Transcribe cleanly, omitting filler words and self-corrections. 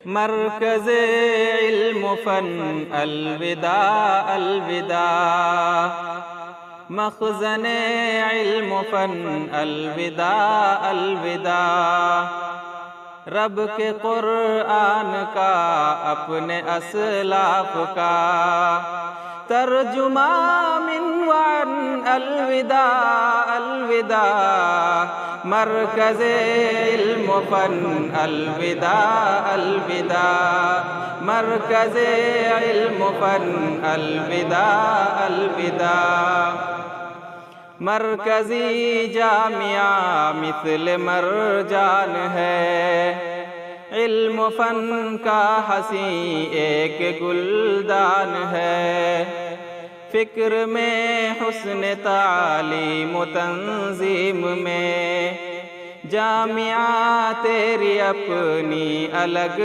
مرکز علم و فن الوداع الوداع، مخزن علم و فن الوداع الوداع، رب کے قرآن کا اپنے اسلاف کا ترجمہ من وعن الوداع الوداع، مرکز علم و فن الوداع الوداع، مرکز علم و فن الوداع الوداع، مرکزی جامعہ مثل مرجان ہے، علم و فن کا حسین ایک گلدان ہے، فکر میں حسن تعلیم و تنظیم میں جامعہ تیری اپنی الگ